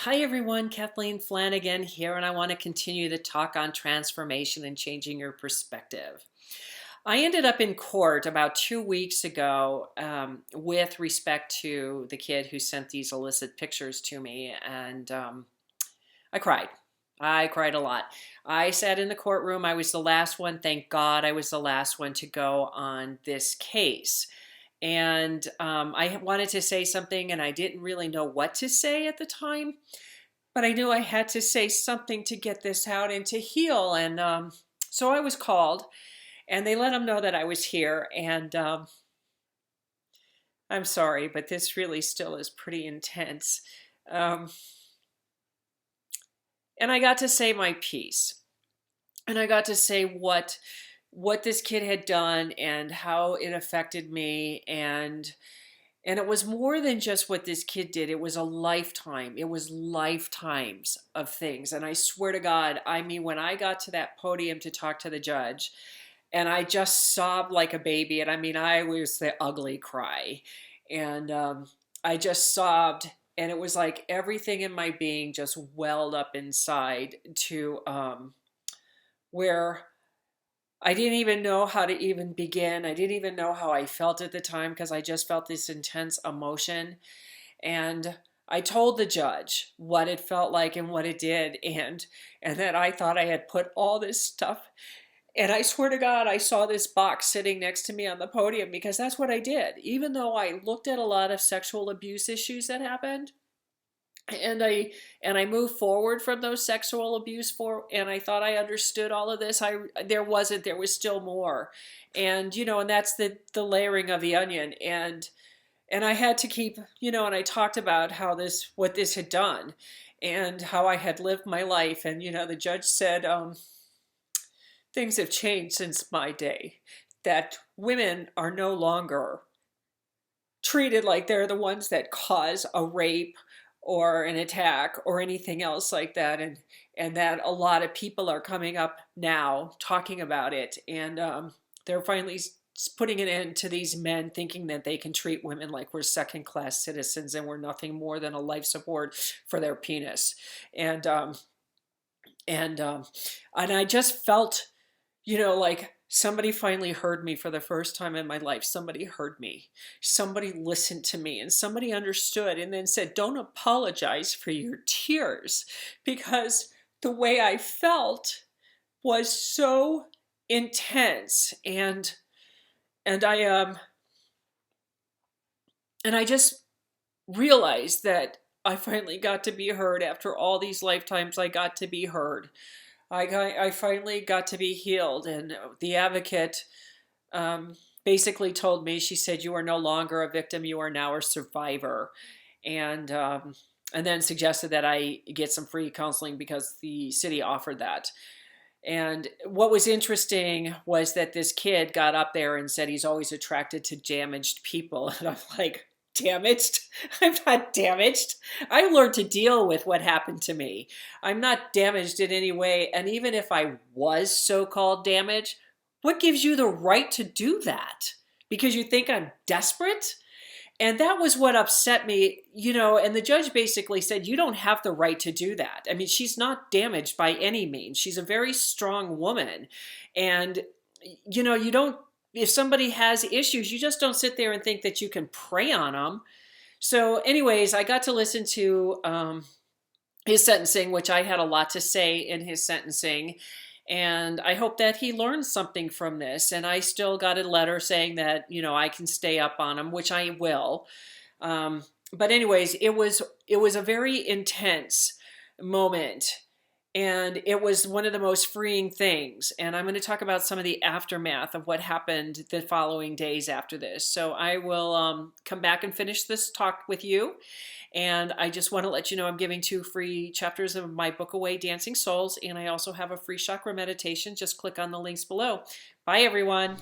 Hi everyone, Kathleen Flanagan here, and I want to continue the talk on transformation and changing your perspective. I ended up in court about 2 weeks ago with respect to the kid who sent these illicit pictures to me, and I cried. I cried a lot. I sat in the courtroom. I was the last one. Thank God I was the last one to go on this case. And I wanted to say something, and I didn't really know what to say at the time. But I knew I had to say something to get this out and to heal. And so I was called, and they let them know that I was here. And I'm sorry, but this really still is pretty intense. Um, and I got to say my piece. And I got to say what this kid had done and how it affected me. And it was more than just what this kid did. It was a lifetime. It was lifetimes of things. And I swear to God, I mean, when I got to that podium to talk to the judge, and I just sobbed like a baby, and I mean, I was the ugly cry. And I just sobbed, and it was like everything in my being just welled up inside to where I didn't even know how to even begin. I didn't even know how I felt at the time because I just felt this intense emotion. And I told the judge what it felt like and what it did, and that I thought I had put all this stuff. And I swear to God, I saw this box sitting next to me on the podium because that's what I did. Even though I looked at a lot of sexual abuse issues that happened, and I moved forward from those sexual abuse and I thought I understood all of this. There wasn't. There was still more. And and that's the layering of the onion. And I had to keep, and I talked about what this had done and how I had lived my life. And the judge said things have changed since my day, that women are no longer treated like they're the ones that cause a rape or an attack or anything else like that, and that a lot of people are coming up now talking about it, and they're finally putting an end to these men thinking that they can treat women like we're second-class citizens and we're nothing more than a life support for their penis. And I just felt, like somebody finally heard me for the first time in my life. Somebody heard me. Somebody listened to me, and somebody understood and then said, don't apologize for your tears, because the way I felt was so intense. And I just realized that I finally got to be heard. After all these lifetimes, I got to be heard. I finally got to be healed, and the advocate basically told me, she said, you are no longer a victim, you are now a survivor. And then suggested that I get some free counseling because the city offered that. And what was interesting was that this kid got up there and said he's always attracted to damaged people. And I'm like, damaged? I'm not damaged. I learned to deal with what happened to me. I'm not damaged in any way. And even if I was so-called damaged, what gives you the right to do that? Because you think I'm desperate? And that was what upset me, and the judge basically said, you don't have the right to do that. I mean, she's not damaged by any means. She's a very strong woman. And, you don't, if somebody has issues, you just don't sit there and think that you can prey on them. So anyways, I got to listen to his sentencing, which I had a lot to say in his sentencing. And I hope that he learns something from this. And I still got a letter saying that, I can stay up on him, which I will. But anyways, it was a very intense moment. And it was one of the most freeing things. And I'm going to talk about some of the aftermath of what happened the following days after this. So I will come back and finish this talk with you. And I just want to let you know I'm giving 2 free chapters of my book away, Dancing Souls. And I also have a free chakra meditation. Just click on the links below. Bye, everyone.